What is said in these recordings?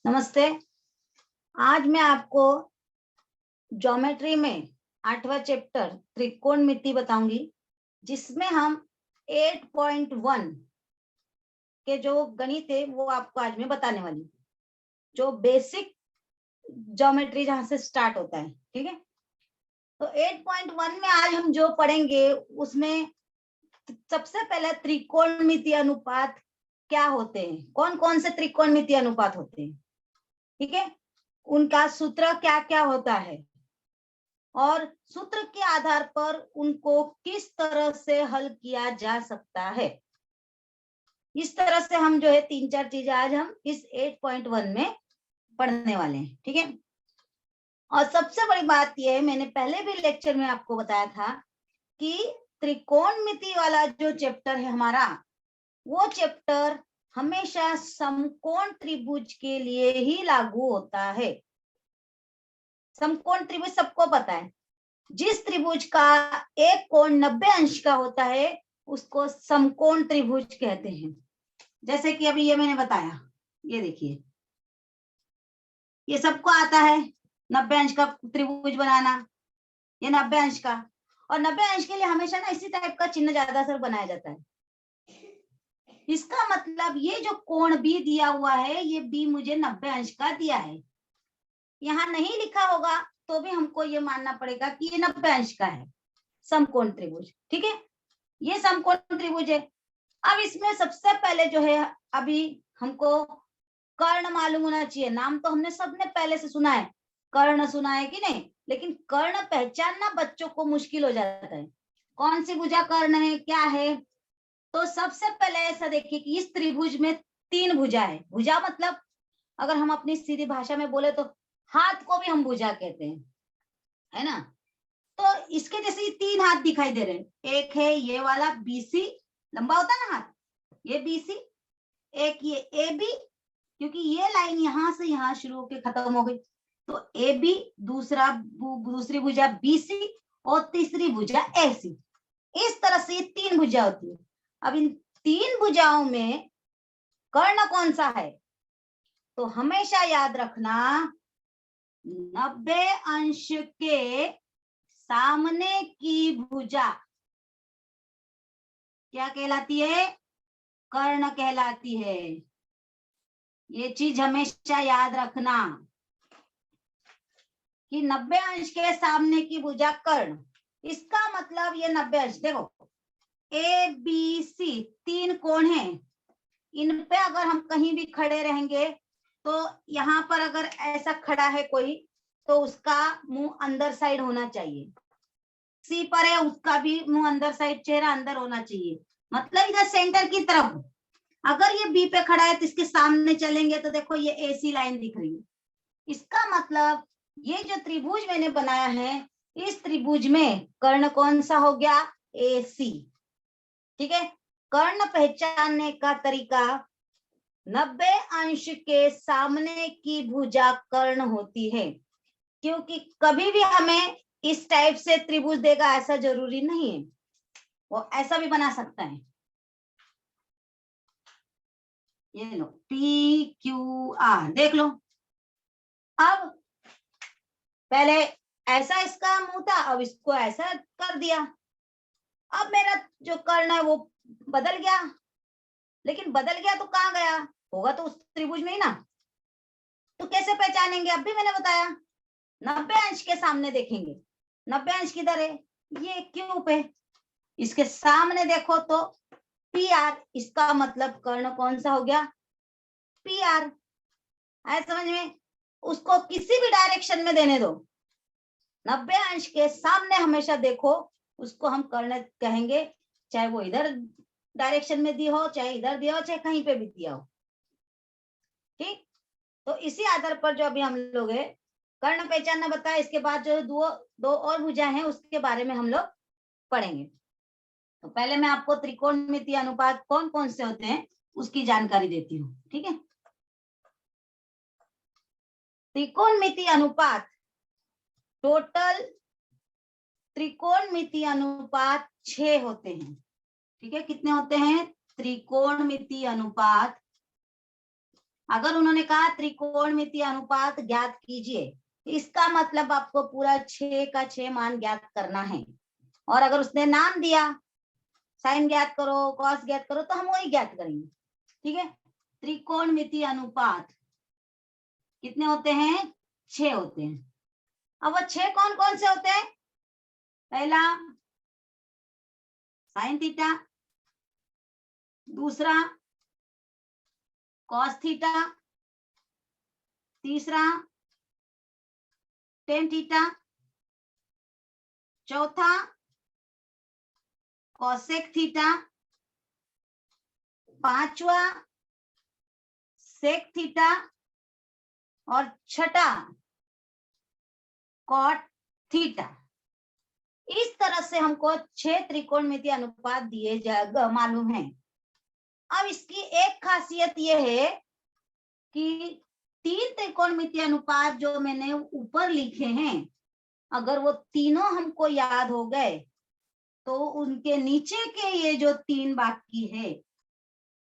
नमस्ते। आज मैं आपको ज्योमेट्री में 8वां चैप्टर त्रिकोणमिति बताऊंगी, जिसमें हम 8.1 के जो गणित है वो आपको आज मैं बताने वाली हूँ। जो बेसिक ज्योमेट्री जहां से स्टार्ट होता है, ठीक है। तो 8.1 में आज हम जो पढ़ेंगे उसमें सबसे पहले त्रिकोणमिति अनुपात क्या होते हैं, कौन कौन से त्रिकोणमिति अनुपात होते हैं, ठीक है, उनका सूत्र क्या क्या होता है और सूत्र के आधार पर उनको किस तरह से हल किया जा सकता है। इस तरह से हम जो है 3-4 चीजें आज हम इस 8.1 में पढ़ने वाले हैं, ठीक है। और सबसे बड़ी बात यह है, मैंने पहले भी लेक्चर में आपको बताया था कि त्रिकोणमिति वाला जो चैप्टर है हमारा, वो चैप्टर हमेशा समकोण त्रिभुज के लिए ही लागू होता है। समकोण त्रिभुज सबको पता है, जिस त्रिभुज का एक कोण 90 अंश का होता है उसको समकोण त्रिभुज कहते हैं। जैसे कि अभी ये मैंने बताया, ये देखिए, ये सबको आता है 90 अंश का त्रिभुज बनाना, ये 90 अंश का, और 90 अंश के लिए हमेशा ना इसी टाइप का चिन्ह ज्यादातर बनाया जाता है। इसका मतलब ये जो कोण बी दिया हुआ है, ये बी मुझे 90 अंश का दिया है। यहाँ नहीं लिखा होगा तो भी हमको ये मानना पड़ेगा कि ये 90 अंश का है, समकोण त्रिभुज, ठीक है। ये समकोण त्रिभुज है। अब इसमें सबसे पहले जो है, अभी हमको कर्ण मालूम होना चाहिए। नाम तो हमने सबने पहले से सुना है, कर्ण सुना है कि नहीं, लेकिन कर्ण पहचानना बच्चों को मुश्किल हो जाता है। कौन सी भुजा कर्ण है, क्या है। तो सबसे पहले ऐसा देखिए कि इस त्रिभुज में 3 भुजा है। भुजा मतलब अगर हम अपनी सीधी भाषा में बोले तो हाथ को भी हम भुजा कहते हैं, है ना। तो इसके जैसे 3 हाथ दिखाई दे रहे हैं। एक है ये वाला बीसी, लंबा होता है ना हाथ, ये बीसी। एक ये ए बी, क्योंकि ये लाइन यहां से यहां शुरू होकर खत्म हो गई, तो ए बी। दूसरी भुजा बीसी और तीसरी भुजा एसी। इस तरह से ये 3 भुजा होती है। अब इन 3 भुजाओं में कर्ण कौन सा है, तो हमेशा याद रखना 90 अंश के सामने की भुजा क्या कहलाती है, कर्ण कहलाती है। ये चीज हमेशा याद रखना कि 90 अंश के सामने की भुजा कर्ण। इसका मतलब ये 90 अंश, देखो ए बी सी 3 कोण हैं, इन पे अगर हम कहीं भी खड़े रहेंगे तो यहाँ पर अगर ऐसा खड़ा है कोई, तो उसका मुंह अंदर साइड होना चाहिए। सी पर है, उसका भी मुंह अंदर साइड, चेहरा अंदर होना चाहिए, मतलब इधर सेंटर की तरफ। अगर ये बी पे खड़ा है तो इसके सामने चलेंगे तो देखो ये एसी लाइन दिख रही है। इसका मतलब ये जो त्रिभुज मैंने बनाया है, इस त्रिभुज में कर्ण कौन सा हो गया, एसी, ठीक है। कर्ण पहचानने का तरीका 90 अंश के सामने की भुजा कर्ण होती है, क्योंकि कभी भी हमें इस टाइप से त्रिभुज देगा ऐसा जरूरी नहीं है, वो ऐसा भी बना सकता है। ये लो पी क्यू आर, देख लो। अब पहले ऐसा इसका मुंह था, अब इसको ऐसा कर दिया। अब मेरा जो कर्ण है वो बदल गया, लेकिन बदल गया तो कहाँ गया, होगा तो उस त्रिभुज में ही ना। तो कैसे पहचानेंगे, अब भी मैंने बताया 90 अंश के सामने देखेंगे। 90 अंश किधर है, ये क्यू पे, इसके सामने देखो तो पी आर, इसका मतलब कर्ण कौन सा हो गया, पी आर। आए समझ में, उसको किसी भी डायरेक्शन में देने दो, 90 अंश के सामने हमेशा देखो, उसको हम कर्ण कहेंगे, चाहे वो इधर डायरेक्शन में दी हो, चाहे इधर दिया हो, चाहे कहीं पे भी दिया हो, ठीक। तो इसी आधार पर जो अभी हम लोग है कर्ण पहचानना बताया, इसके बाद जो दो और भुजा हैं उसके बारे में हम लोग पढ़ेंगे। तो पहले मैं आपको त्रिकोणमिति अनुपात कौन कौन से होते हैं उसकी जानकारी देती हूँ, ठीक है। त्रिकोणमिति अनुपात, टोटल त्रिकोणमिति अनुपात 6 होते हैं, ठीक है। कितने होते हैं, त्रिकोणमिति अनुपात अगर उन्होंने कहा त्रिकोणमितीय अनुपात ज्ञात कीजिए, इसका मतलब आपको पूरा 6 का 6 मान ज्ञात करना है। और अगर उसने नाम दिया साइन ज्ञात करो, कॉस ज्ञात करो, तो हम वही ज्ञात करेंगे। ठीक है, त्रिकोणमितीय अनुपात कितने होते हैं? 6 होते हैं। अब वो 6 कौन कौन से होते हैं? पहला साइन थीटा, दूसरा कॉस थीटा, तीसरा टेन थीटा, चौथा कॉसेक थीटा, पांचवा सेक थीटा और छठा कॉट थीटा। इस तरह से हमको 6 त्रिकोणमितीय अनुपात दिए मालूम है। अब इसकी एक खासियत यह है कि 3 त्रिकोणमितीय अनुपात जो मैंने ऊपर लिखे हैं, अगर वो तीनों हमको याद हो गए तो उनके नीचे के ये जो 3 बाकी है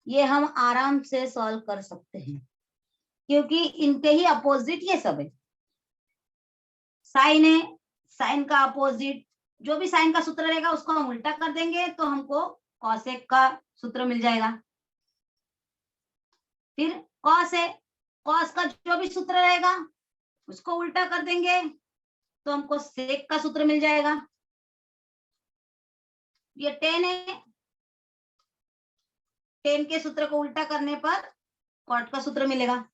ये हम आराम से सॉल्व कर सकते हैं, क्योंकि इनके ही अपोजिट ये सब है। साइन है, साइन का अपोजिट, जो भी साइन का सूत्र रहेगा उसको हम उल्टा कर देंगे तो हमको कॉसेक का सूत्र मिल जाएगा। फिर कॉस है, कॉस का जो भी सूत्र रहेगा उसको उल्टा कर देंगे तो हमको सेक का सूत्र मिल जाएगा। ये टेन है, टेन के सूत्र को उल्टा करने पर कॉट का सूत्र मिलेगा।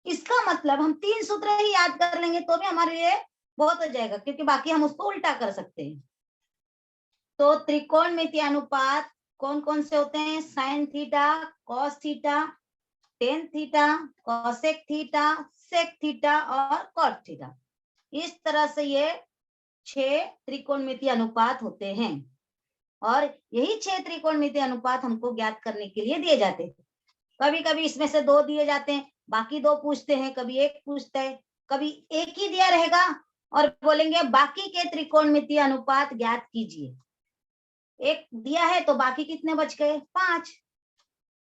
इसका मतलब हम 3 सूत्र ही याद कर लेंगे तो भी हमारे लिए बहुत हो जाएगा, क्योंकि बाकी हम उसको उल्टा कर सकते हैं। तो त्रिकोणमितीय अनुपात कौन कौन से होते हैं? Sine theta, cos theta, tan theta, cosec theta, sec theta और कॉट थीटा। इस तरह से ये 6 त्रिकोणमितीय अनुपात होते हैं और यही 6 त्रिकोणमितीय अनुपात हमको ज्ञात करने के लिए दिए जाते हैं। कभी कभी इसमें से 2 दिए जाते हैं, बाकी 2 पूछते हैं, कभी 1 पूछते हैं, कभी 1 ही दिया रहेगा और बोलेंगे बाकी के त्रिकोणमितीय अनुपात ज्ञात कीजिए। 1 दिया है तो बाकी कितने बच गए? 5।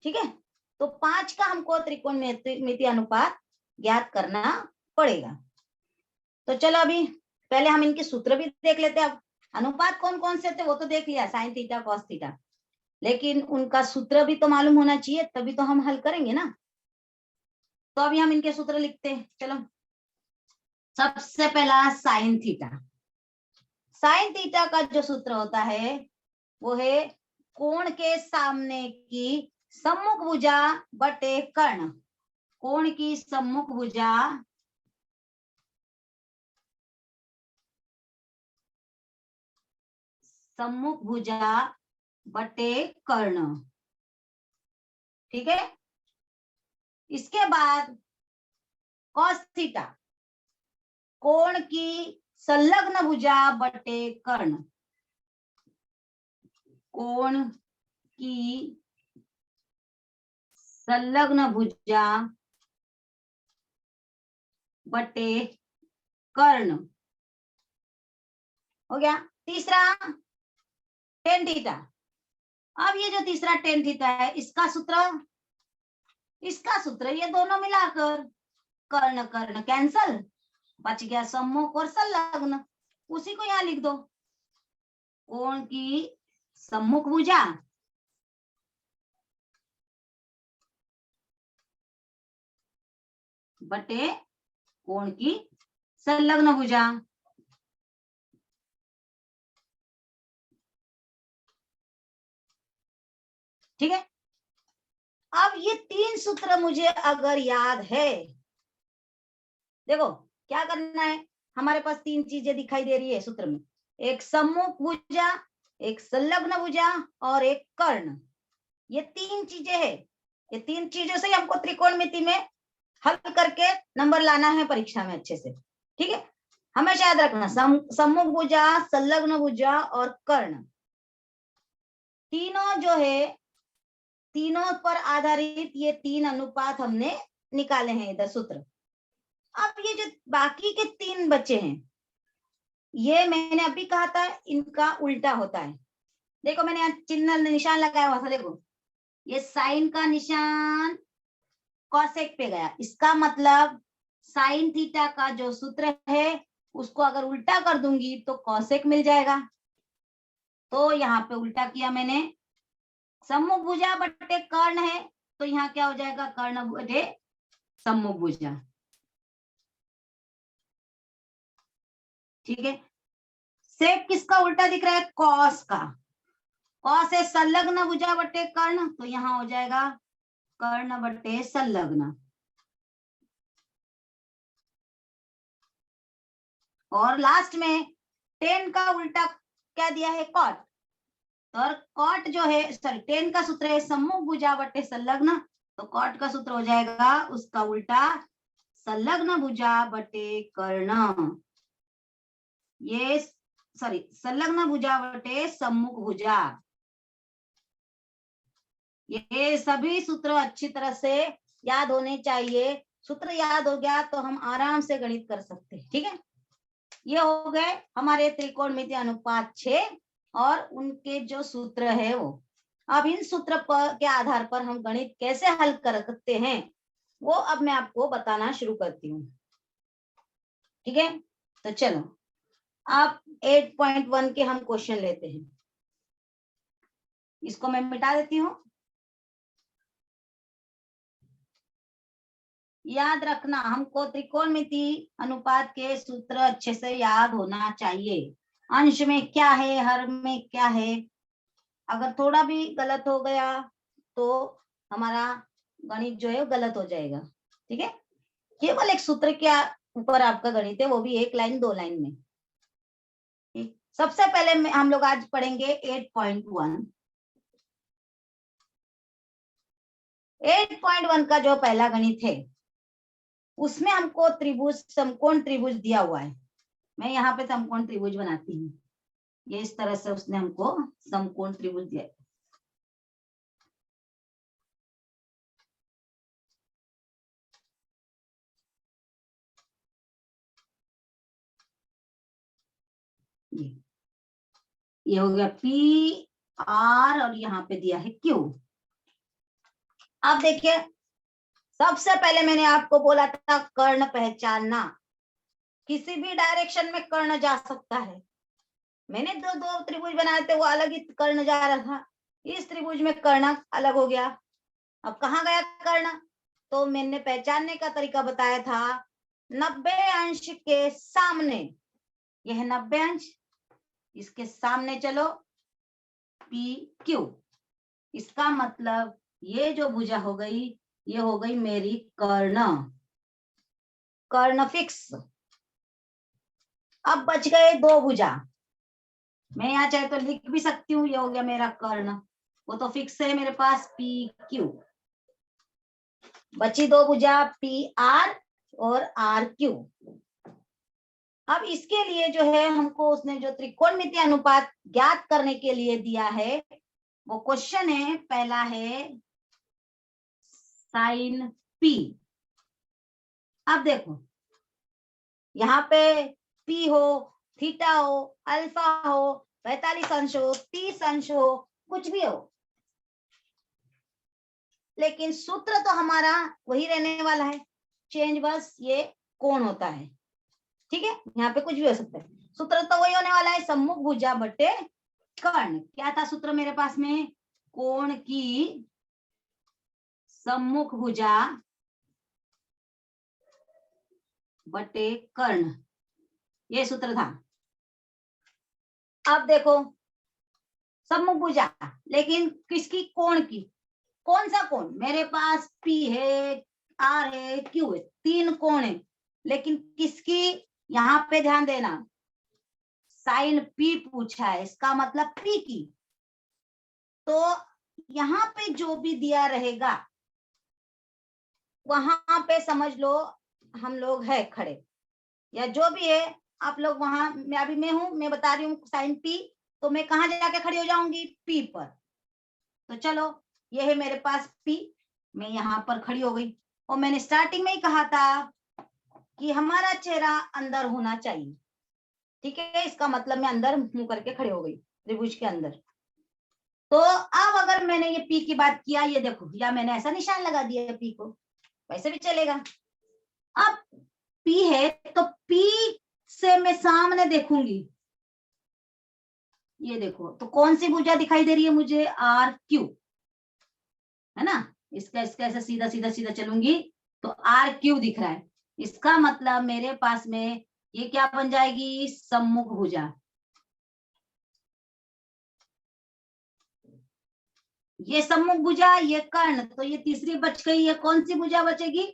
ठीक है, तो 5 का हमको त्रिकोणमितीय अनुपात ज्ञात करना पड़ेगा। तो चलो अभी पहले हम इनके सूत्र भी देख लेते हैं। अब अनुपात कौन कौन से थे वो तो देख लिया, साइन थीटा, कॉस थीटा, लेकिन उनका सूत्र भी तो मालूम होना चाहिए, तभी तो हम हल करेंगे ना। तो अभी हम इनके सूत्र लिखते हैं। चलो, सबसे पहला साइन थीटा। साइन थीटा का जो सूत्र होता है वो है कोण के सामने की सम्मुख भुजा बटे कर्ण। कोण की सम्मुख भुजा बटे कर्ण। ठीक है, इसके बाद कॉस थीटा, कोण की संलग्न भुजा बटे कर्ण। कोण की संलग्न भुजा बटे कर्ण हो गया। तीसरा टेन थीटा। अब ये जो तीसरा टेन थीटा है इसका सूत्र ये दोनों मिलाकर कर्ण कर्ण कैंसल, बच गया सम्मुख और संलग्न, उसी को यहाँ लिख दो। कोण की सम्मुख भुजा बटे कोण की संलग्न भुजा। ठीक है, अब ये 3 सूत्र मुझे अगर याद है, देखो क्या करना है, हमारे पास 3 चीजें दिखाई दे रही है सूत्र में, एक सम्मुख भुजा, एक संलग्न भुजा और एक कर्ण। ये 3 चीजें है, ये 3 चीजों से हमको त्रिकोणमिति में हल करके नंबर लाना है परीक्षा में अच्छे से। ठीक है, हमेशा याद रखना सम्मुख भुजा, संलग्न भुजा और कर्ण, तीनों जो है, तीनों पर आधारित ये 3 अनुपात हमने निकाले हैं इधर सूत्र। अब ये जो बाकी के 3 बचे हैं, ये मैंने अभी कहा था इनका उल्टा होता है। देखो मैंने यहाँ चिन्ह निशान लगाया हुआ था, देखो ये साइन का निशान कॉसेक पे गया। इसका मतलब साइन थीटा का जो सूत्र है उसको अगर उल्टा कर दूंगी तो कॉसेक मिल जाएगा। तो यहाँ पे उल्टा किया मैंने, सम्मुख भुजा बटे कर्ण है तो यहाँ क्या हो जाएगा, कर्ण बटे सम्मुख भुजा। ठीक है, सेक किसका उल्टा दिख रहा है, कॉस का। कॉस है संलग्न भुजा बटे कर्ण, तो यहाँ हो जाएगा कर्ण बटे संलग्न। और लास्ट में टेन का उल्टा क्या दिया है, कॉट। और कॉट जो है, सॉरी, टेन का सूत्र है सम्मुख भुजा बटे संलग्न, तो कॉट का सूत्र हो जाएगा उसका उल्टा संलग्न भुजा बटे कर्ण। ये सॉरी, संलग्न भुजा बटे सम्मुख भुजा। ये सभी सूत्र अच्छी तरह से याद होने चाहिए। सूत्र याद हो गया तो हम आराम से गणित कर सकते हैं। ठीक है, ये हो गए हमारे त्रिकोणमितीय अनुपात 6 और उनके जो सूत्र है वो। अब इन सूत्र पर के आधार पर हम गणित कैसे हल कर सकते हैं वो अब मैं आपको बताना शुरू करती हूँ। ठीक है, तो चलो अब 8.1 के हम क्वेश्चन लेते हैं। इसको मैं मिटा देती हूँ। याद रखना, हमको त्रिकोणमितीय अनुपात के सूत्र अच्छे से याद होना चाहिए। अंश में क्या है, हर में क्या है, अगर थोड़ा भी गलत हो गया तो हमारा गणित जो है गलत हो जाएगा। ठीक है, केवल एक सूत्र के ऊपर आपका गणित है, वो भी 1 लाइन 2 लाइन में। ठीक, सबसे पहले हम लोग आज पढ़ेंगे 8.1। 8.1 का जो पहला गणित है उसमें हमको त्रिभुज, समकोण त्रिभुज दिया हुआ है। मैं यहाँ पे समकोण त्रिभुज बनाती हूँ। ये इस तरह से उसने हमको समकोण त्रिभुज दिया है। ये हो गया पी आर और यहाँ पे दिया है क्यू। अब देखिए, सबसे पहले मैंने आपको बोला था कर्ण पहचानना। किसी भी डायरेक्शन में कर्ण जा सकता है। मैंने दो त्रिभुज बनाए थे, वो अलग ही कर्ण जा रहा था। इस त्रिभुज में कर्ण अलग हो गया। अब कहाँ गया कर्ण, तो मैंने पहचानने का तरीका बताया था, 90 अंश के सामने। यह 90 अंश, इसके सामने चलो पी क्यू। इसका मतलब ये जो भुजा हो गई, ये हो गई मेरी कर्ण, कर्ण फिक्स। अब बच गए 2 भुजा। मैं यहाँ चाहे तो लिख भी सकती हूँ, ये हो गया मेरा कर्ण, वो तो फिक्स है मेरे पास पी क्यू। बची 2 भुजा पी आर और आर क्यू। अब इसके लिए जो है हमको उसने जो त्रिकोणमितीय अनुपात ज्ञात करने के लिए दिया है वो क्वेश्चन है, पहला है साइन पी। अब देखो, यहाँ पे पी हो, थीटा हो, अल्फा हो, 45 अंश हो, 30 अंश हो, कुछ भी हो, लेकिन सूत्र तो हमारा वही रहने वाला है। चेंज बस ये कोण होता है। ठीक है, यहाँ पे कुछ भी हो सकता है, सूत्र तो वही होने वाला है, सम्मुख भुजा बटे कर्ण। क्या था सूत्र मेरे पास में, कोण की सम्मुख भुजा बटे कर्ण, ये सूत्र था। अब देखो, सम्मुख भुजा, लेकिन किसकी, कोण की। कौन सा कोण, मेरे पास पी है, आर है, क्यू है, 3 कोण है, लेकिन किसकी, यहाँ पे ध्यान देना, साइन पी पूछा है, इसका मतलब पी की। तो यहाँ पे जो भी दिया रहेगा वहां पे समझ लो हम लोग है खड़े, या जो भी है आप लोग वहां, मैं अभी मैं हूं, मैं बता रही हूँ साइन पी, तो मैं कहाँ जाके खड़ी हो जाऊंगी, पी पर। तो चलो, ये है मेरे पास पी, मैं यहाँ पर खड़ी हो गई। और मैंने स्टार्टिंग में ही कहा था कि हमारा चेहरा अंदर होना चाहिए। ठीक है, इसका मतलब मैं अंदर मुंह करके खड़े हो गई त्रिभुज के अंदर। तो अब अगर मैंने ये पी की बात किया, ये देखो, या मैंने ऐसा निशान लगा दिया पी को, वैसे भी चलेगा। अब P है तो P से मैं सामने देखूंगी, ये देखो तो कौन सी भुजा दिखाई दे रही है मुझे, RQ, है ना। इसका इसका ऐसे सीधा सीधा सीधा चलूंगी तो RQ दिख रहा है। इसका मतलब मेरे पास में ये क्या बन जाएगी, सम्मुख भुजा। ये सम्मुख भुजा, ये कर्ण, तो ये तीसरी बच गई, ये कौन सी भुजा बचेगी,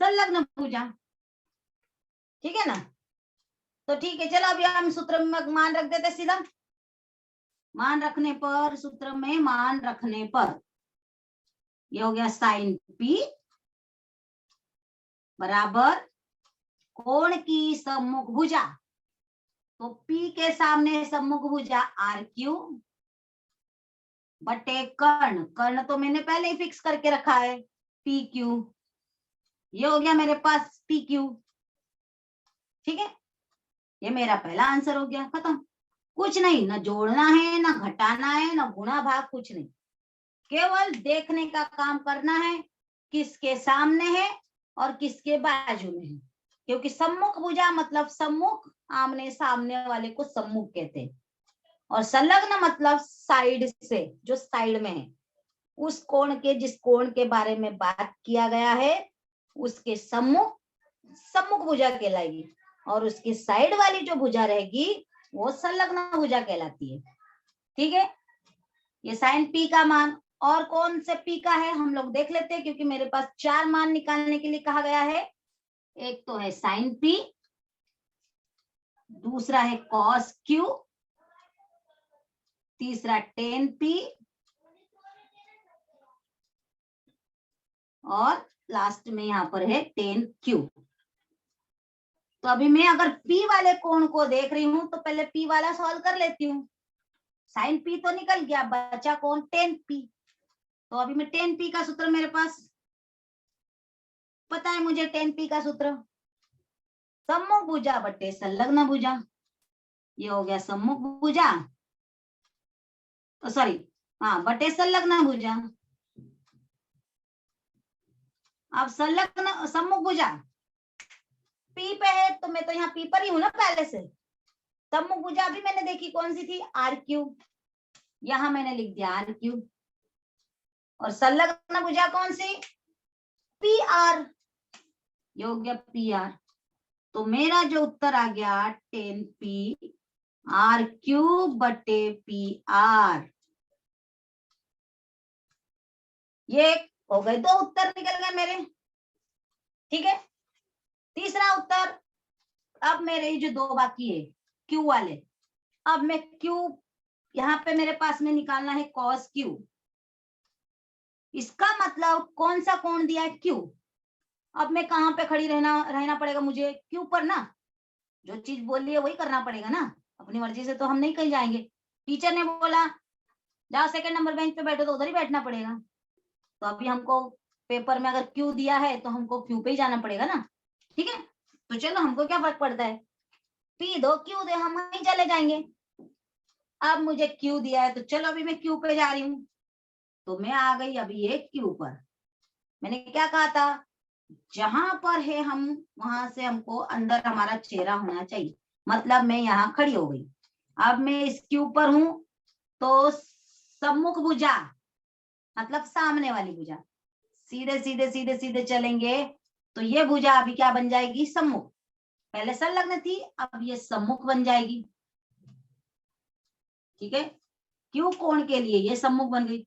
संलग्न भुजा। ठीक है ना। तो ठीक है, चलो अभी हम सूत्र में मान रख देते सीधा। मान रखने पर, सूत्र में मान रखने पर ये हो गया साइन P बराबर कोण की सम्मुख भुजा। तो P के सामने सम्मुख भुजा RQ बटे कर्ण, कर्ण तो मैंने पहले ही फिक्स करके रखा है PQ। ये हो गया मेरे पास PQ। ठीक है, ये मेरा पहला आंसर हो गया, खत्म। कुछ नहीं, ना जोड़ना है, ना घटाना है, ना गुणा भाग, कुछ नहीं, केवल देखने का काम करना है किसके सामने है और किसके बाजू में है। क्योंकि सम्मुख भुजा मतलब सम्मुख, आमने सामने वाले को सम्मुख कहते हैं, और संलग्न मतलब साइड से, जो साइड में है, उस कोण के, जिस कोण के बारे में बात किया गया है उसके सम्मुख सम्मुख भुजा कहलाएगी, और उसकी साइड वाली जो भुजा रहेगी वो संलग्न भुजा कहलाती है। ठीक है, ये साइन P का मान, और कौन से P का है हम लोग देख लेते हैं, क्योंकि मेरे पास 4 मान निकालने के लिए कहा गया है। एक तो है साइन P, दूसरा है कॉस Q, तीसरा टेन P, और लास्ट में यहाँ पर है टेन Q। तो अभी मैं अगर P वाले कोण को देख रही हूं तो पहले P वाला सॉल्व कर लेती हूँ। साइन P तो निकल गया, बचा कौन, टेन P। तो अभी मैं टेन P का सूत्र मेरे पास पता है मुझे, टेन P का सूत्र सम्मुख भुजा बटे संलग्न भुजा। ये हो गया सम्मुख भुजा, तो सॉरी, हाँ, बटे संलग्न भुजा। अब संलग्न सम्मुख भुजा P पे है तो मैं तो यहाँ P पर ही हूं ना पहले से। सम्मुख भुजा भी मैंने देखी कौन सी थी, RQ, यहां मैंने लिख दिया RQ। और संलग्न भुजा कौन सी, PR, ये हो गया PR। तो मेरा जो उत्तर आ गया 10P RQ बटे PR। ये हो गए, 2 उत्तर निकल गए मेरे। ठीक है, तीसरा उत्तर, अब मेरे जो 2 बाकी है Q वाले, अब मैं Q यहाँ पे मेरे पास में निकालना है cos Q। इसका मतलब कौन सा कोण दिया है, Q। अब मैं कहाँ पे खड़ी रहना पड़ेगा मुझे, Q पर ना। जो चीज बोली है वही करना पड़ेगा ना, अपनी मर्जी से तो हम नहीं कहीं जाएंगे। टीचर ने बोला जाओ सेकंड नंबर बेंच पे बैठो, तो उधर ही बैठना पड़ेगा। तो अभी हमको पेपर में अगर Q दिया है तो हमको Q पे ही जाना पड़ेगा ना। ठीक है, तो चलो, हमको क्या फर्क पड़ता है, P दो Q दे, हम वहीं चले जाएंगे। अब मुझे Q दिया है तो चलो अभी मैं Q पे जा रही हूँ। तो मैं आ गई अभी ये Q पर। मैंने क्या कहा था, जहां पर है हम वहां से हमको अंदर हमारा चेहरा होना चाहिए, मतलब मैं यहाँ खड़ी हो गई। अब मैं इसके ऊपर हूं तो सम्मुख भुजा मतलब सामने वाली भुजा, सीधे सीधे सीधे सीधे चलेंगे तो ये भुजा अभी क्या बन जाएगी, सम्मुख। पहले संलग्न थी, अब ये सम्मुख बन जाएगी। ठीक है, क्यों, कोण के लिए ये सम्मुख बन गई।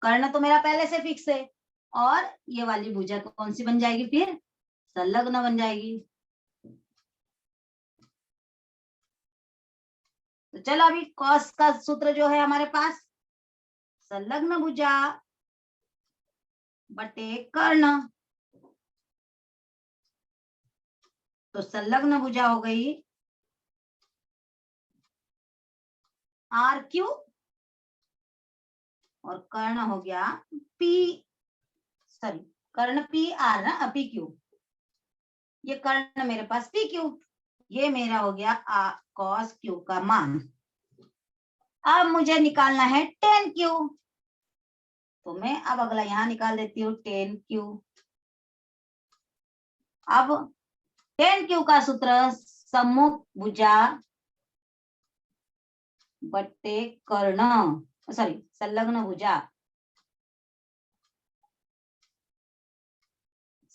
कर्ण तो मेरा पहले से फिक्स है, और ये वाली भुजा कौन सी बन जाएगी, फिर संलग्न बन जाएगी। तो चलो अभी कॉस का सूत्र जो है हमारे पास, संलग्न भुजा बटे कर्ण। तो संलग्न भुजा हो गई RQ और कर्ण हो गया P, सॉरी, कर्ण PR ना, PQ। ये कर्ण मेरे पास PQ, ये मेरा हो गया cos Q का मान। अब मुझे निकालना है tan Q। तो मैं अब अगला यहाँ निकाल देती हूँ 10Q। अब 10Q का सूत्र सम्मुख भुजा बट्टे कर्ण, सॉरी संलग्न भुजा,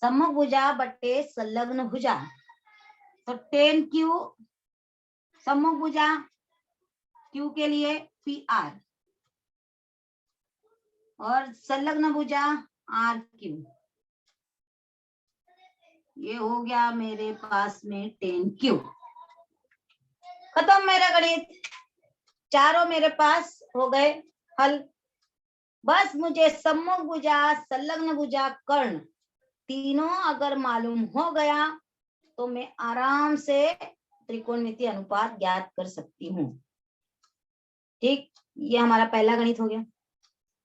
सम्मुख भुजा बट्टे संलग्न भुजा। तो 10Q सम्मुख भुजा, Q के लिए PR और संलग्न भुजा RQ। ये हो गया मेरे पास में 10Q। खत्म मेरा गणित, चारों मेरे पास हो गए हल। बस मुझे सम्मुख भुजा, संलग्न भुजा, कर्ण तीनों अगर मालूम हो गया तो मैं आराम से त्रिकोणमितीय अनुपात ज्ञात कर सकती हूँ। ठीक, ये हमारा पहला गणित हो गया।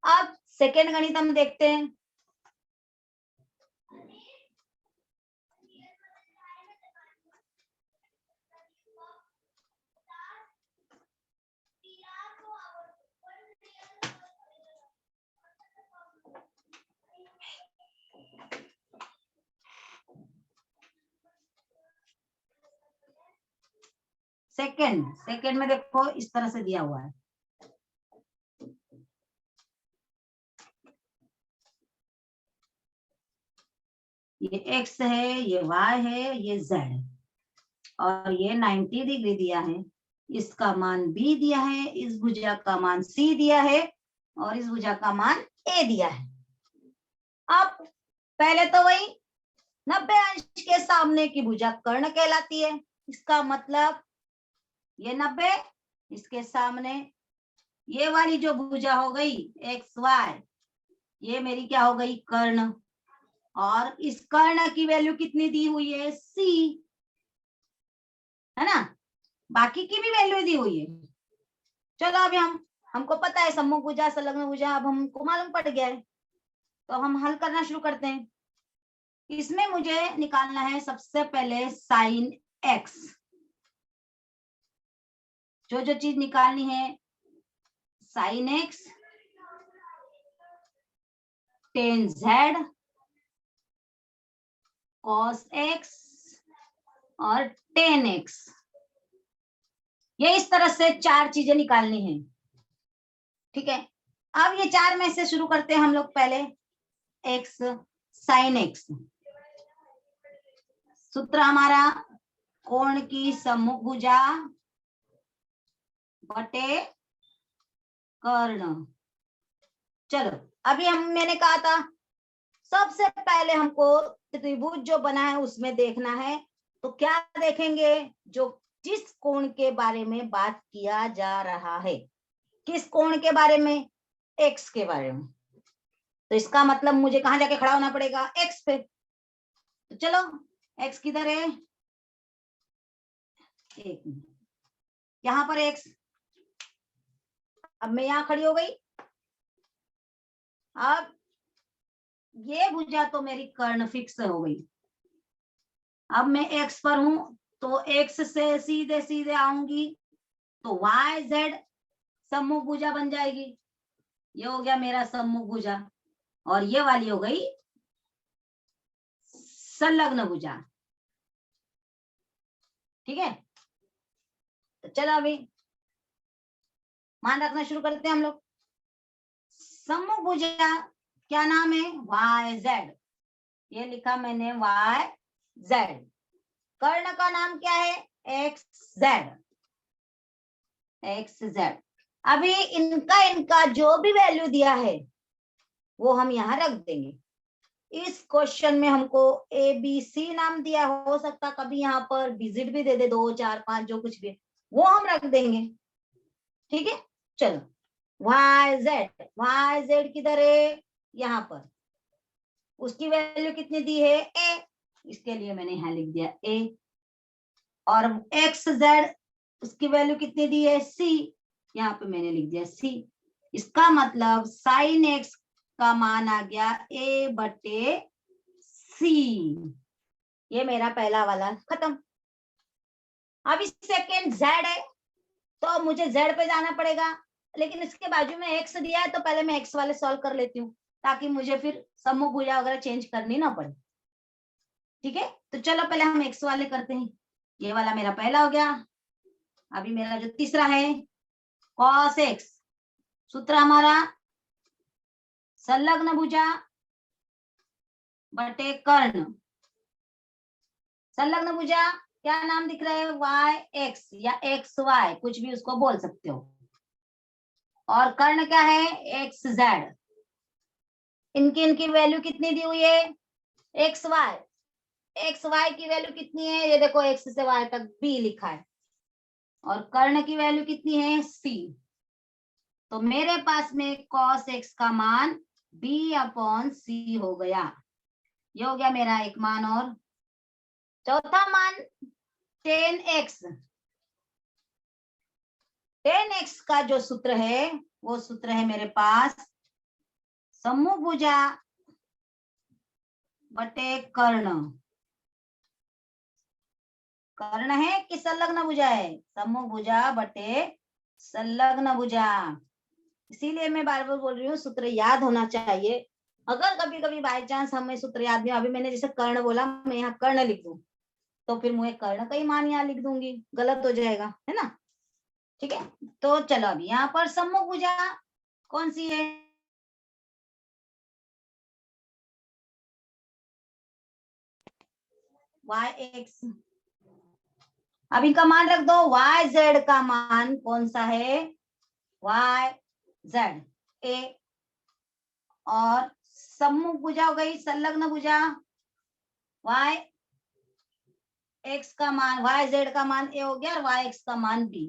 अब सेकेंड गणित हम देखते हैं। सेकेंड में देखो इस तरह से दिया हुआ है। ये x है, ये y है, ये z है और ये 90 डिग्री दिया है। इसका मान b दिया है, इस भुजा का मान c दिया है और इस भुजा का मान a दिया है। अब पहले तो वही 90 अंश के सामने की भुजा कर्ण कहलाती है। इसका मतलब ये 90, इसके सामने ये वाली जो भुजा हो गई XY, ये मेरी क्या हो गई कर्ण। और इस कर्ण की वैल्यू कितनी दी हुई है C, है ना, बाकी की भी वैल्यू दी हुई है। चलो अभी हमको पता है सम्मुख भुजा संलग्न भुजा, अब हमको मालूम पड़ गया है तो हम हल करना शुरू करते हैं। इसमें मुझे निकालना है सबसे पहले sin x। जो चीज निकालनी है sin x, tan z, cos x और tan x, ये इस तरह से चार चीजें निकालनी है। ठीक है, अब ये चार में से शुरू करते हैं हम लोग। पहले x sin x, सूत्र हमारा कोण की सम्मुख भुजा बटे कर्ण। चलो अभी मैंने कहा था सबसे पहले हमको त्रिभुज जो बना है उसमें देखना है। तो क्या देखेंगे, जो जिस कोण के बारे में बात किया जा रहा है, किस कोण के बारे में, x के बारे में। तो इसका मतलब मुझे कहां जाके खड़ा होना पड़ेगा, x पे। तो चलो x किधर है, एक मिनट, यहाँ पर x। अब मैं यहाँ खड़ी हो गई। अब ये भुजा तो मेरी कर्ण फिक्स हो गई। अब मैं x पर हूं तो x से सीधे सीधे आऊंगी तो YZ सम्मुख भुजा बन जाएगी। ये हो गया मेरा सम्मुख भुजा और ये वाली हो गई संलग्न भुजा। ठीक है, तो चलो अभी मान रखना शुरू करते हैं हम लोग। सम्मुख भुजा क्या नाम है, YZ, ये लिखा मैंने YZ। कर्ण का नाम क्या है, XZ। अभी इनका जो भी वैल्यू दिया है वो हम यहाँ रख देंगे। इस क्वेश्चन में हमको ABC नाम दिया, हो सकता कभी यहाँ पर विजिट भी दे दे, 2, 4, 5 जो कुछ भी वो हम रख देंगे। ठीक है, चलो YZ किधर है, यहाँ पर। उसकी वैल्यू कितनी दी है, A, इसके लिए मैंने यहाँ लिख दिया A। और XZ उसकी वैल्यू कितनी दी है, C, यहाँ पे मैंने लिख दिया C। इसका मतलब sin x का मान आ गया A बटे C। ये मेरा पहला वाला खत्म। अब इस सेकेंड Z है तो मुझे Z पे जाना पड़ेगा। लेकिन इसके बाजू में एक्स दिया है तो पहले मैं एक्स वाले सॉल्व कर लेती हूँ ताकि मुझे फिर सम्मुख भुजा वगैरह चेंज करनी ना पड़े। ठीक है, तो चलो पहले हम एक्स वाले करते हैं। ये वाला मेरा पहला हो गया। अभी मेरा जो तीसरा है cos x, सूत्र हमारा संलग्न भुजा बटे कर्ण। संलग्न भुजा क्या नाम दिख रहा है, वाई एक्स या एक्स वाई, कुछ भी उसको बोल सकते हो। और कर्ण क्या है, एक्स जेड। इनकी वैल्यू कितनी दी हुई है, एक्स वाई। एक्स वाई की वैल्यू कितनी है, ये देखो एक्स से वाई तक बी लिखा है। और कर्ण की वैल्यू कितनी है, सी। तो मेरे पास में cos x का मान b/c हो गया। ये हो गया मेरा एक मान। और चौथा मान tan x। tan x का जो सूत्र है वो सूत्र है मेरे पास सम्मुख भुजा बटे कर्ण। कर्ण है कि संलग्न भुजा है, सम्मुख भुजा बटे संलग्न भुजा। इसीलिए मैं बार बार बोल रही हूँ सूत्र याद होना चाहिए। अगर कभी कभी बाय चांस हमें सूत्र याद नहीं, अभी मैंने जैसे कर्ण बोला, मैं यहाँ कर्ण लिख दूं तो फिर मुझे कर्ण का ही मान यहाँ लिख दूंगी, गलत हो जाएगा, है ना। ठीक है, तो चलो अभी यहाँ पर सम्मुख भुजा कौन सी है, वाई एक्स। अब इनका मान रख दो, वाई जेड का मान कौन सा है, वाई जेड ए। और सम्मुख भुजा हो गई संलग्न भुजा, वाई एक्स का मान, वाई जेड का मान ए हो गया और वाई एक्स का मान बी।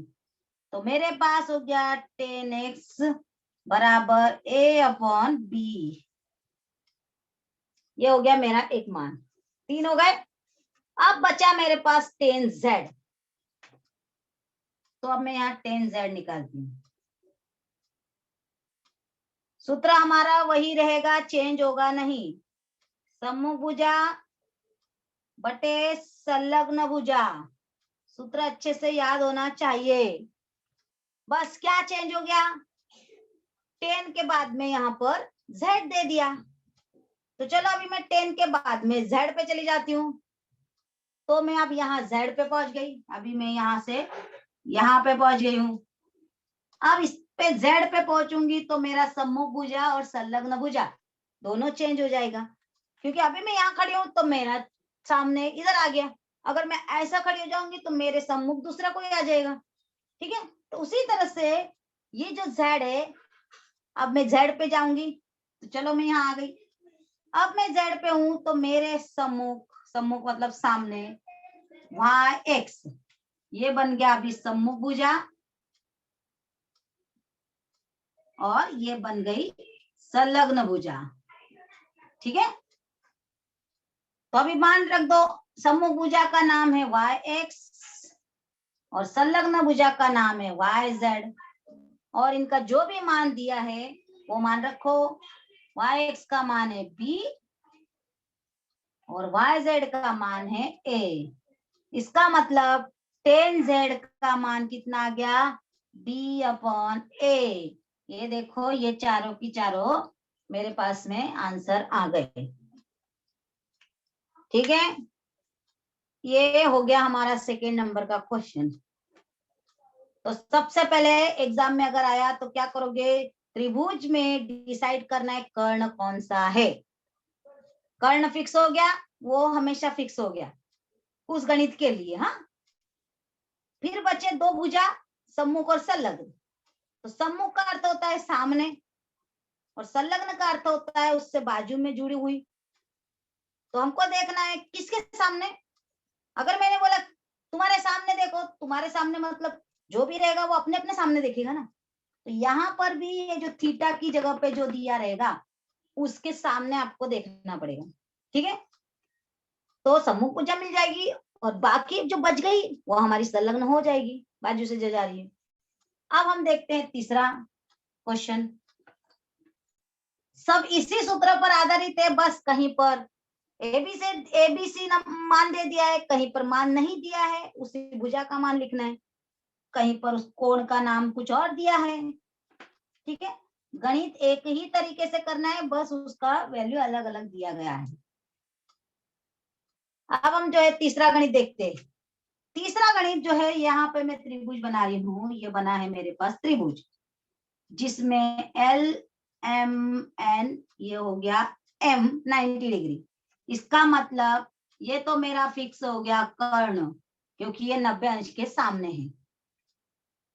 तो मेरे पास हो गया tan x बराबर a/b। ये हो गया मेरा एक मान, 3 हो गए। अब बचा मेरे पास tan z। तो अब मैं यहाँ tan z निकालती हूँ। सूत्र हमारा वही रहेगा, चेंज होगा नहीं। सम्मुख भुजा बटे संलग्न भुजा, सूत्र अच्छे से याद होना चाहिए। बस क्या चेंज हो गया, tan के बाद में यहाँ पर z दे दिया। तो चलो अभी मैं tan के बाद में z पे चली जाती हूँ। तो मैं अब यहाँ z पे पहुंच गई। अभी मैं यहाँ से यहाँ पे पहुंच गई हूँ। अब इस पे z पे पहुंचूंगी तो मेरा सम्मुख भुजा और संलग्न भुजा दोनों चेंज हो जाएगा, क्योंकि अभी मैं यहाँ खड़ी हूँ तो मेरा सामने इधर आ गया। अगर मैं ऐसा खड़ी हो जाऊंगी तो मेरे सम्मुख दूसरा कोई आ जाएगा। ठीक है, तो उसी तरह से ये जो z है, अब मैं z पे जाऊंगी तो चलो मैं यहाँ आ गई। अब मैं z पे हूं तो मेरे सम्मुख, सम्मुख मतलब सामने, वाई एक्स, ये बन गया अभी सम्मुख भुजा और ये बन गई संलग्न भुजा। ठीक है, तो अभी मान रख दो, सम्मुख भुजा का नाम है वाई एक्स और संलग्न भुजा का नाम है वाई जेड। और इनका जो भी मान दिया है वो मान रखो। वाई एक्स का मान है बी और वाई जेड का मान है ए। इसका मतलब tan z का मान कितना आ गया, b/a। ये देखो, ये चारों की चारों मेरे पास में आंसर आ गए। ठीक है, ये हो गया हमारा सेकेंड नंबर का क्वेश्चन। तो सबसे पहले एग्जाम में अगर आया तो क्या करोगे, त्रिभुज में डिसाइड करना है कर्ण कौन सा है। कर्ण फिक्स हो गया, वो हमेशा फिक्स हो गया उस गणित के लिए। हाँ, फिर बचे दो भुजा, सम्मुख और संलग्न। तो सम्मुख का अर्थ होता है सामने और संलग्न का अर्थ होता है उससे बाजू में जुड़ी हुई। तो हमको देखना है किसके सामने। अगर मैंने बोला तुम्हारे सामने देखो, तुम्हारे सामने मतलब जो भी रहेगा वो अपने अपने सामने देखेगा ना। तो यहाँ पर भी ये जो थीटा की जगह पे जो दिया रहेगा उसके सामने आपको देखना पड़ेगा। ठीक है, तो सम्मुख भुजा मिल जाएगी और बाकी जो बच गई वो हमारी संलग्न हो जाएगी, बाजू से जो जा रही है। अब हम देखते हैं तीसरा क्वेश्चन। सब इसी सूत्र पर आधारित है, बस कहीं पर एबीसी मान दे दिया है, कहीं पर मान नहीं दिया है, उसी भुजा का मान लिखना है। कहीं पर उस कोण का नाम कुछ और दिया है। ठीक है, गणित एक ही तरीके से करना है, बस उसका वैल्यू अलग अलग दिया गया है। अब हम जो है तीसरा गणित देखते हैं। तीसरा गणित जो है, यहाँ पे मैं त्रिभुज बना रही हूँ, ये बना है मेरे पास त्रिभुज, जिसमें एल एम एन, ये हो गया एम 90 डिग्री। इसका मतलब ये तो मेरा फिक्स हो गया कर्ण, क्योंकि ये 90 अंश के सामने है।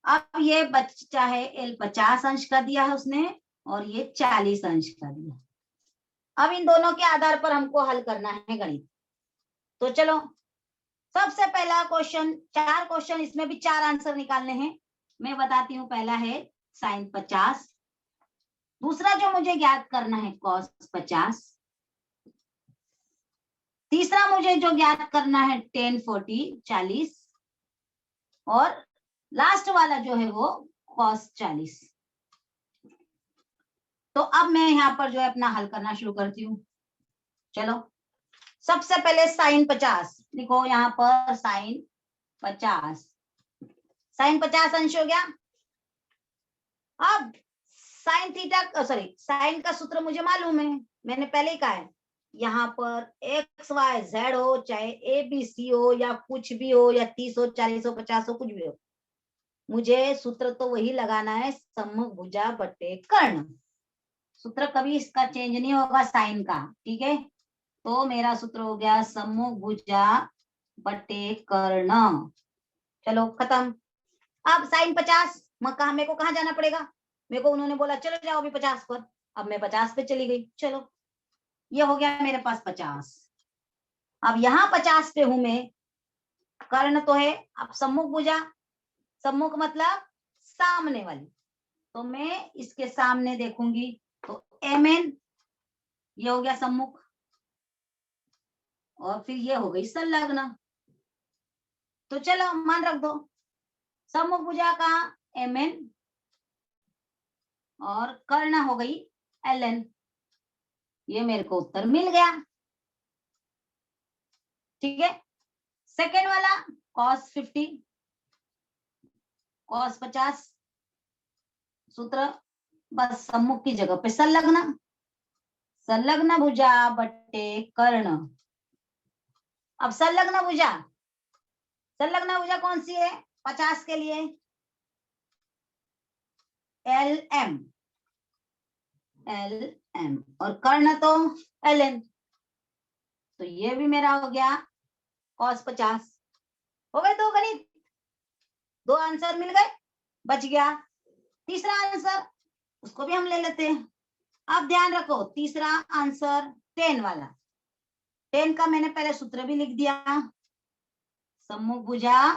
अब ये बच्चा है एल 50 अंश का दिया है उसने, और ये 40 अंश का दिया। अब इन दोनों के आधार पर हमको हल करना है गणित। तो चलो, सबसे पहला क्वेश्चन, 4 क्वेश्चन, इसमें भी 4 आंसर निकालने हैं। मैं बताती हूँ, पहला है साइन 50, दूसरा जो मुझे ज्ञात करना है कॉस 50, तीसरा मुझे जो ज्ञात करना है टेन 40, और लास्ट वाला जो है वो कॉस 40। तो अब मैं यहाँ पर जो है अपना हल करना शुरू करती हूँ। चलो, सबसे पहले साइन 50 लिखो, यहाँ पर साइन 50, साइन 50 अंश हो गया। अब साइन थीटा, सॉरी, साइन का सूत्र मुझे मालूम है, मैंने पहले ही कहा है, यहाँ पर एक्स वाई जेड हो, चाहे ए बी सी हो, या कुछ भी हो, या 30 हो, 40 हो, 50 हो, कुछ भी हो, मुझे सूत्र तो वही लगाना है, सम्मुख भुजा बटे कर्ण। सूत्र कभी इसका चेंज नहीं होगा साइन का, ठीक है। तो मेरा सूत्र हो गया सम्मुख भुजा बटे कर्ण। चलो खत्म। अब साइन 50, मेरे को कहाँ जाना पड़ेगा, मेरे को उन्होंने बोला चलो जाओ अभी 50 पर, अब मैं 50 पे चली गई। चलो, ये हो गया मेरे पास 50। अब यहाँ 50 पे हूं मैं, कर्ण तो है, अब सम्मुख भुजा, सम्मुख मतलब सामने वाली, तो मैं इसके सामने देखूंगी, तो एम एन, ये हो गया सम्मुख, और फिर ये हो गई संलग्न। तो चलो मान रख दो, सम्मुख भुजा का एम एन, और कर्ण हो गई एल एन। ये मेरे को उत्तर मिल गया, ठीक है। सेकेंड वाला cos 50, cos 50, सूत्र बस सम्मुख की जगह पे संलग्न, संलग्न भुजा बटे कर्ण। अब संलग्न भुजा कौन सी है 50 के लिए, एल एम, एल एम, और कर्ण तो एल एन। तो ये भी मेरा हो गया cos 50। हो गए 2 गणित, 2 आंसर मिल गए, बच गया तीसरा आंसर, उसको भी हम ले लेते हैं। अब ध्यान रखो, तीसरा आंसर 10 वाला, 10 का मैंने पहले सूत्र भी लिख दिया, सम्मुख भुजा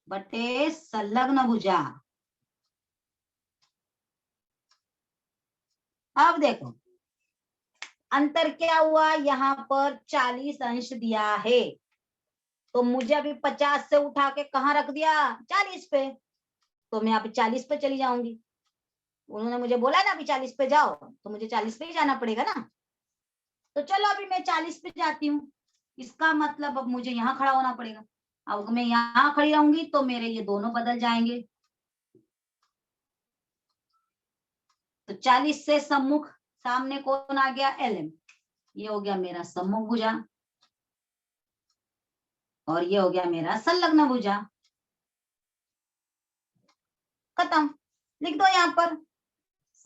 बटे संलग्न भुजा। अब देखो अंतर क्या हुआ, यहाँ पर 40 अंश दिया है, तो मुझे अभी 50 से उठा के कहाँ रख दिया, 40 पे, तो मैं अभी 40 पे चली जाऊंगी। उन्होंने मुझे बोला ना अभी 40 पे जाओ, तो मुझे 40 पे ही जाना पड़ेगा ना। तो चलो अभी मैं 40 पे जाती हूँ, इसका मतलब अब मुझे यहाँ खड़ा होना पड़ेगा। अब मैं यहाँ खड़ी रहूंगी तो मेरे ये दोनों बदल जाएंगे, तो 40 से सम्मुख सामने कौन आ गया, एल एम, ये हो गया मेरा सम्मुख भुजा, और ये हो गया मेरा संलग्न भुजा। खत्म, लिख दो यहाँ पर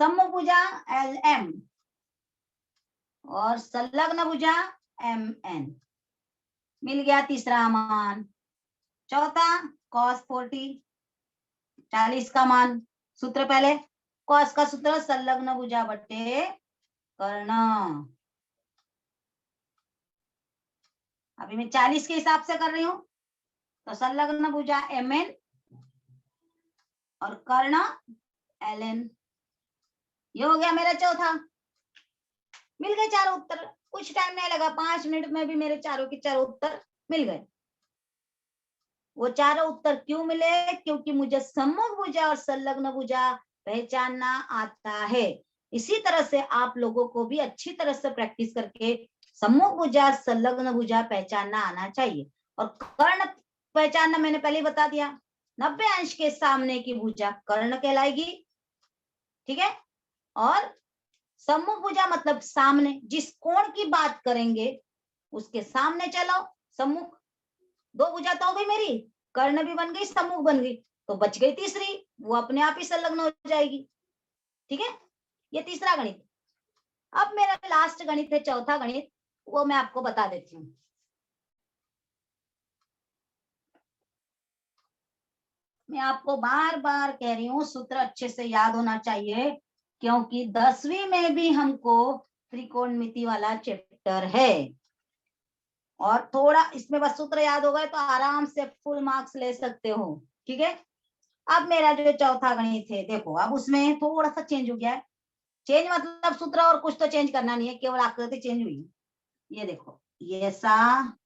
सम्मुख भुजा एल एम और संलग्न भुजा एम एन, मिल गया तीसरा मान। चौथा cos 40, 40 का मान, सूत्र पहले cos का सूत्र संलग्न भुजा बटे कर्ण। अभी मैं 40 के हिसाब से कर रही हूँ, तो संलग्न भुजा एम एन और कर्ण एल एन, ये हो गया मेरा चौथा। मिल गए चारों उत्तर, कुछ टाइम नहीं लगा, 5 मिनट में भी मेरे चारों के चारों उत्तर मिल गए। वो चारों उत्तर क्यों मिले, क्योंकि मुझे सम्मुख भुजा और संलग्न भुजा पहचानना आता है। इसी तरह से आप लोगों को भी अच्छी तरह से प्रैक्टिस करके सम्मुख भुजा संलग्न भुजा पहचानना आना चाहिए। और कर्ण पहचानना मैंने पहले बता दिया, 90 अंश के सामने की भुजा कर्ण कहलाएगी, ठीक है। और सम्मुख भुजा मतलब सामने, जिस कोण की बात करेंगे उसके सामने चलो सम्मुख। दो भुजा तो हो गई मेरी, कर्ण भी बन गई, सम्मुख बन गई, तो बच गई तीसरी, वो अपने आप ही संलग्न हो जाएगी। ठीक है, ये तीसरा गणित। अब मेरा लास्ट गणित है चौथा गणित, वो मैं आपको बता देती हूँ। मैं आपको बार बार कह रही हूँ सूत्र अच्छे से याद होना चाहिए, क्योंकि 10वीं में भी हमको त्रिकोणमिति वाला चैप्टर है, और थोड़ा इसमें बस सूत्र याद हो गए तो आराम से फुल मार्क्स ले सकते हो। ठीक है, अब मेरा जो चौथा गणित है, देखो अब उसमें थोड़ा सा चेंज हो गया है। चेंज मतलब सूत्र और कुछ तो चेंज करना नहीं है, केवल आकृति चेंज हुई। ये देखो, ये ऐसा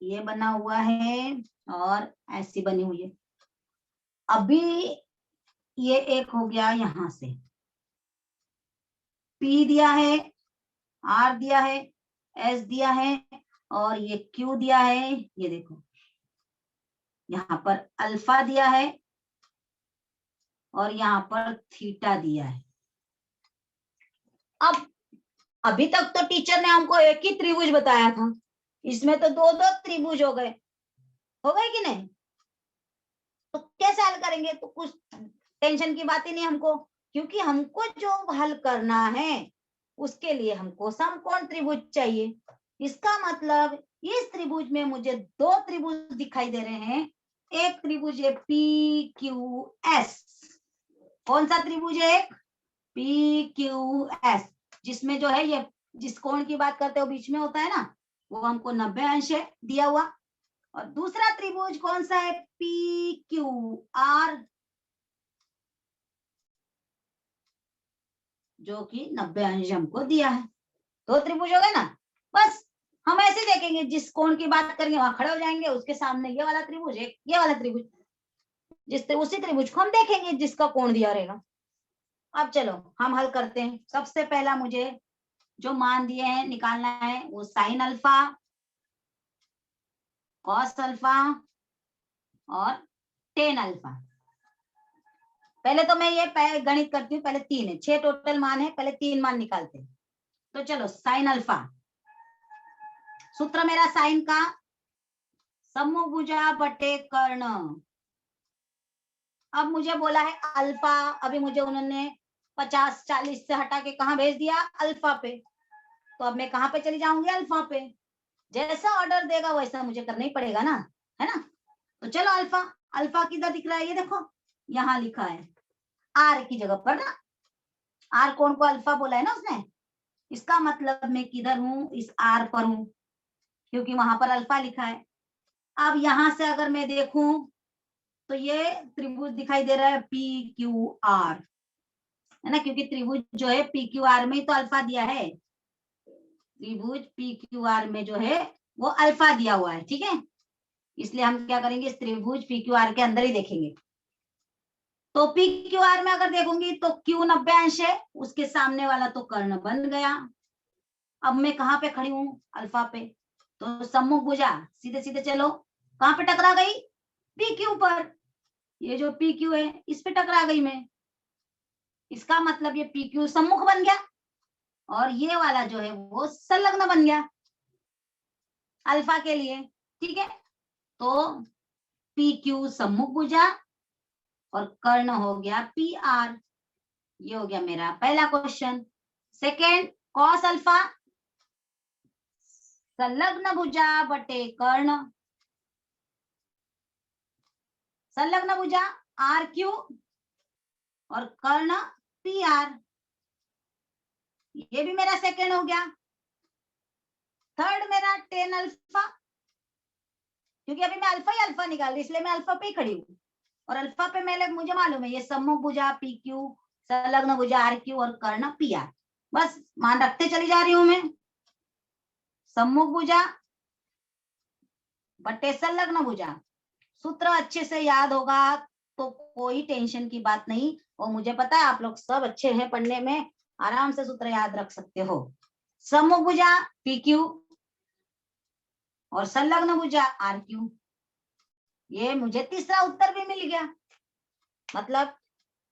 ये बना हुआ है और ऐसी बनी हुई है। अभी ये एक हो गया, यहां से P दिया है, R दिया है, S दिया है, और ये Q दिया है। ये देखो यहाँ पर अल्फा दिया है और यहाँ पर थीटा दिया है। अब अभी तक तो टीचर ने हमको एक ही त्रिभुज बताया था, इसमें तो दो दो त्रिभुज हो गए कि नहीं? तो कैसे हल करेंगे? तो कुछ टेंशन की बात ही नहीं हमको, क्योंकि हमको जो हल करना है उसके लिए हमको समकोण त्रिभुज चाहिए। इसका मतलब इस त्रिभुज में मुझे दो त्रिभुज दिखाई दे रहे हैं। एक त्रिभुज है पी क्यू एस। कौन सा त्रिभुज है? एक पी क्यू एस, जिसमें जो है ये जिस कोण की बात करते हो बीच में होता है ना, वो हमको 90 अंश है दिया हुआ। और दूसरा त्रिभुज कौन सा है? पी क्यू आर, जो कि 90 अंश हमको दिया है। दो त्रिभुज हो गए ना। बस हम ऐसे देखेंगे, जिस कोण की बात करेंगे वहां खड़े हो जाएंगे, उसके सामने ये वाला त्रिभुज, एक ये वाला त्रिभुज, उसी त्रिभुज को हम देखेंगे जिसका कोण दिया रहेगा। अब चलो हम हल करते हैं। सबसे पहला मुझे जो मान दिए हैं निकालना है, वो साइन अल्फा, कॉस अल्फा और टेन अल्फा। पहले तो मैं ये गणित करती हूँ, पहले 3 है, 6 टोटल मान है, पहले 3 मान निकालते हैं। तो चलो साइन अल्फा, सूत्र मेरा साइन का समभुजा बटे कर्ण। अब मुझे बोला है अल्फा, अभी मुझे उन्होंने 50-40 से हटा के कहा भेज दिया? अल्फा पे। तो अब मैं कहां पे चली जाऊंगी? अल्फा पे। जैसा ऑर्डर देगा वैसा मुझे करना ही पड़ेगा ना, है ना? तो चलो अल्फा, अल्फा किधर दिख रहा है? ये देखो यहाँ लिखा है आर की जगह पर ना, आर कोण को अल्फा बोला है ना उसने। इसका मतलब मैं किधर हूं? इस आर पर हूं, क्योंकि वहां पर अल्फा लिखा है। अब यहां से अगर मैं देखूं तो ये त्रिभुज दिखाई दे रहा है पी क्यू आर, है ना, क्योंकि त्रिभुज जो है पी क्यू आर में ही तो अल्फा दिया है। त्रिभुज पी क्यू आर में जो है वो अल्फा दिया हुआ है। ठीक है, इसलिए हम क्या करेंगे? इस त्रिभुज पी क्यू आर के अंदर ही देखेंगे। तो पी क्यू आर में अगर देखूंगी तो क्यू 90 अंश है, उसके सामने वाला तो कर्ण बन गया। अब मैं कहां पे खड़ी हूं? अल्फा पे। तो सम्मुख भुजा सीधे सीधे चलो, कहां पे टकरा गई? पी क्यू पर। ये जो पी क्यू है इस पे टकरा गई मैं। इसका मतलब ये पी क्यू सम्मुख बन गया, और ये वाला जो है वो संलग्न बन गया अल्फा के लिए। ठीक है, तो पी क्यू सम्मुख भुजा और कर्ण हो गया पी आर। ये हो गया मेरा पहला क्वेश्चन। सेकेंड, कॉस अल्फा संलग्न भुजा बटे कर्ण। संलग्न भुजा आर क्यू और कर्ण पी आर, ये भी मेरा सेकेंड हो गया। थर्ड मेरा टेन अल्फा, क्योंकि अभी मैं अल्फा ही अल्फा निकाल रही, इसलिए मैं अल्फा पे ही खड़ी हूँ। और अल्फा पे मैं मुझे मालूम है ये सम्मुख भुजा पी क्यू, संलग्न भुजा आर क्यू और कर्ण पी आर। बस मान रखते चली जा रही हूं मैं। सम्मुख भुजा बटे संलग्न भुजा, सूत्र अच्छे से याद होगा तो कोई टेंशन की बात नहीं। और मुझे पता है आप लोग सब अच्छे हैं पढ़ने में, आराम से सूत्र याद रख सकते हो। सम्मुख भुजा पी क्यू और संलग्न भुजा आर क्यू, ये मुझे तीसरा उत्तर भी मिल गया। मतलब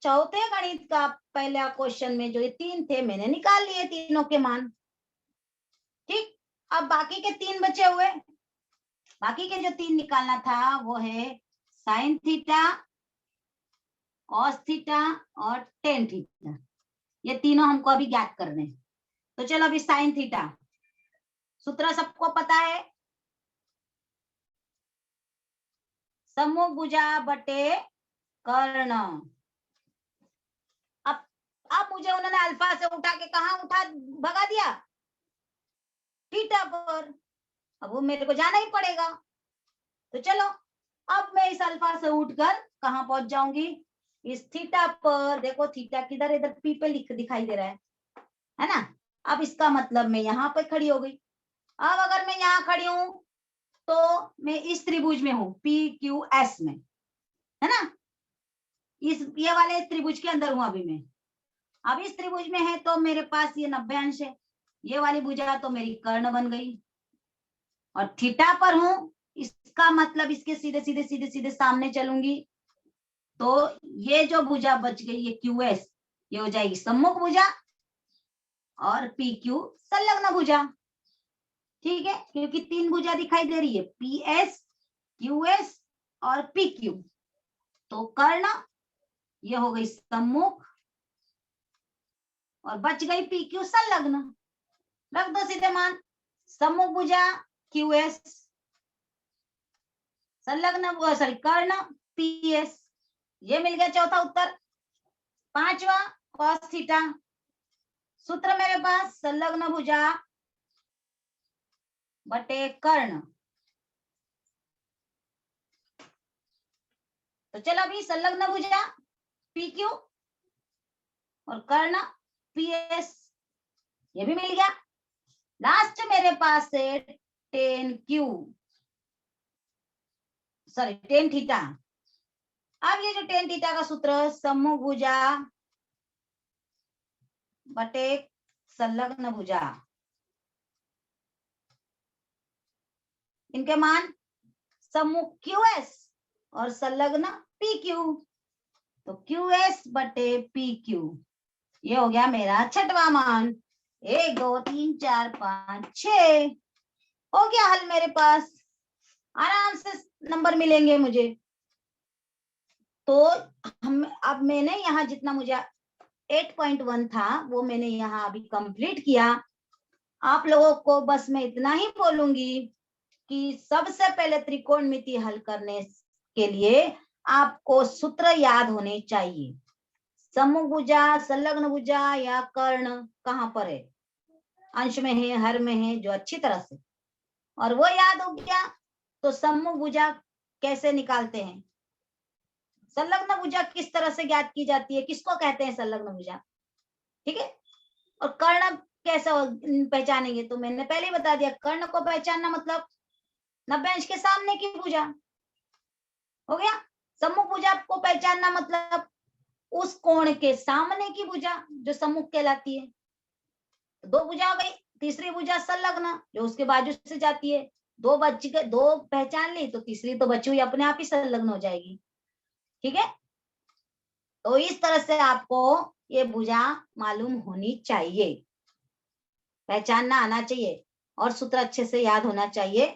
चौथे गणित का पहला क्वेश्चन में जो ये 3 थे मैंने निकाल लिए तीनों के मान। ठीक, अब बाकी के 3 बचे हुए, बाकी के जो 3 निकालना था वो है साइन थीटा, कॉस थीटा और टेन थीटा। ये तीनों हमको अभी ज्ञात करने। तो चलो अभी साइन थीटा, सूत्र सबको पता है, सम्मुख भुजा बटे कर्ण। अब मुझे उन्होंने अल्फा से उठा के कहाँ उठा भगा दिया, थीटा पर। अब वो मेरे को जाना ही पड़ेगा। तो चलो अब मैं इस अल्फा से उठकर कहाँ पहुंच जाऊंगी, इस थीटा पर। देखो थीटा किधर, इधर पी पे लिख दिखाई दे रहा है ना। अब इसका मतलब मैं यहाँ पे खड़ी हो गई। अब अगर मैं यहाँ खड़ी हूं तो मैं इस त्रिभुज में हूँ, पी क्यू एस में, है ना। ये वाले त्रिभुज के अंदर हूं अभी मैं। अब इस त्रिभुज में है तो मेरे पास ये 90 अंश है, ये वाली भुजा तो मेरी कर्ण बन गई। और थीटा पर हूं, इसका मतलब इसके सीधे सीधे सीधे सीधे सामने चलूंगी तो ये जो भुजा बच गई ये क्यू एस, ये हो जाएगी सम्मुख भुजा और पी क्यू संलग्न भुजा। ठीक है, क्योंकि 3 भुजा दिखाई दे रही है, पी एस, क्यू एस और पी क्यू। तो कर्ण ये हो गई सम्मुख और बच गई पी क्यू संलग्न। रख दो सीधे मान, सम्मुख भुजा क्यू एस, संलग्न सॉरी कर्ण पी एस। ये मिल गया चौथा उत्तर। पांचवा कॉस थीटा, सूत्र मेरे पास संलग्न भुजा बटे कर्ण। तो चलो अभी संलग्न भुजा पी क्यू और कर्ण पी एस, ये भी मिल गया। लास्ट मेरे पास है ten Q sorry tan theta. अब ये जो टेन थीटा का सूत्र सम्मुख भुजा बटे संलग्न भुजा, इनके मान सम्मुख क्यू एस और संलग्न पी क्यू, तो क्यू एस बटे पी क्यू, ये हो गया मेरा छठवां मान। 1 2 3 4 5 6 हो गया हल मेरे पास, आराम से नंबर मिलेंगे मुझे। तो हम अब मैंने यहाँ जितना मुझे 8.1 था वो मैंने यहाँ अभी कंप्लीट किया। आप लोगों को बस मैं इतना ही बोलूंगी कि सबसे पहले त्रिकोणमिति हल करने के लिए आपको सूत्र याद होने चाहिए। सम्मुख भुजा, संलग्न भुजा या कर्ण कहाँ पर है, अंश में है, हर में है, जो अच्छी तरह से, और वो याद हो गया तो सम्मुख भुजा कैसे निकालते हैं, संलग्न भुजा किस तरह से ज्ञात की जाती है, किसको कहते हैं संलग्न भुजा। ठीक है, और कर्ण कैसे पहचानेंगे, तो मैंने पहले ही बता दिया, कर्ण को पहचानना मतलब 90 अंश के सामने की भुजा हो गया। सम्मुख भुजा को पहचानना मतलब उस कोण के सामने की भुजा जो सम्मुख कहलाती है। तो 2 भुजा हो गई, तीसरी भुजा संलग्न जो उसके बाजू से जाती है। 2 बच गए, 2 पहचान ली तो तीसरी तो बची हुई अपने आप ही संलग्न हो जाएगी। ठीक है, तो इस तरह से आपको ये भुजा मालूम होनी चाहिए, पहचानना आना चाहिए और सूत्र अच्छे से याद होना चाहिए।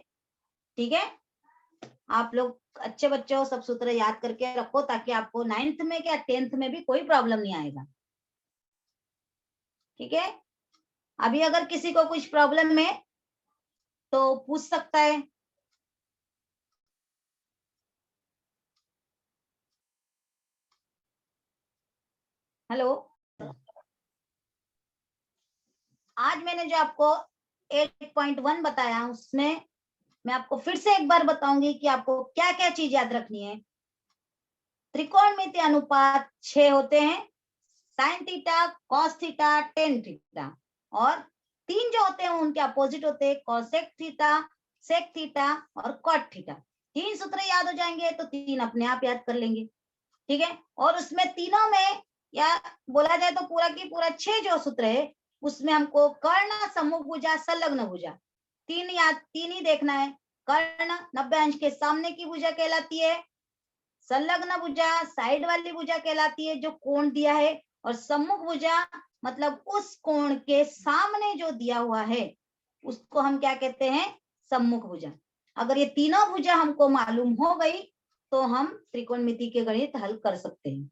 ठीक है, आप लोग अच्छे बच्चे हो, सब सूत्र याद करके रखो ताकि आपको 9th में क्या 10th में भी कोई प्रॉब्लम नहीं आएगा। ठीक है, अभी अगर किसी को कुछ प्रॉब्लम है तो पूछ सकता है। हेलो, आज मैंने जो आपको 8.1 बताया उसमें मैं आपको फिर से एक बार बताऊंगी कि आपको क्या क्या चीज याद रखनी है। त्रिकोणमिति अनुपात 6 होते हैं, sine theta, cos theta, tan theta, और 3 जो होते हैं उनके अपोजिट होते हैं, कॉसेक थीटा, सेक थीटा और कॉट थीटा। 3 सूत्र याद हो जाएंगे तो 3 अपने आप याद कर लेंगे। ठीक है, और उसमें तीनों में या बोला जाए तो पूरा की पूरा 6 जो सूत्र है उसमें हमको कर्ण, सम्मुख भुजा, संलग्न भुजा 3 ही देखना है। कर्ण 90 अंश के सामने की भुजा कहलाती है, संलग्न भुजा साइड वाली भुजा कहलाती है जो कोण दिया है, और सम्मुख भुजा मतलब उस कोण के सामने जो दिया हुआ है उसको हम क्या कहते हैं, सम्मुख भुजा। अगर ये तीनों भुजा हमको मालूम हो गई तो हम त्रिकोणमिति के गणित हल कर सकते हैं।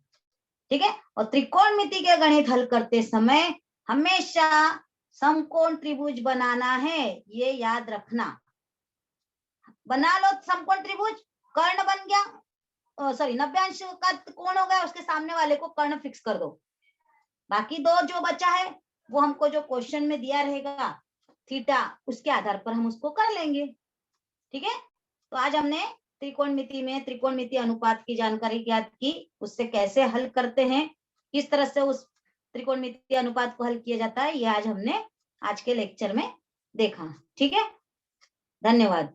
ठीक है, और त्रिकोणमिति के गणित हल करते समय हमेशा समकोण त्रिभुज बनाना है, ये याद रखना। बना लो समकोण त्रिभुज, कर्ण बन गया, सॉरी 90 अंश का कोण हो गया, उसके सामने वाले को कर्ण फिक्स कर दो। बाकी दो जो बचा है वो हमको जो क्वेश्चन में दिया रहेगा थीटा, उसके आधार पर हम उसको कर लेंगे। ठीक है, तो आज हमने त्रिकोणमिति में त्रिकोणमिति अनुपात की जानकारी ज्ञात की, उससे कैसे हल करते हैं, किस तरह से उस त्रिकोणमिति अनुपात को हल किया जाता है, ये आज हमने आज के लेक्चर में देखा। ठीक है, धन्यवाद।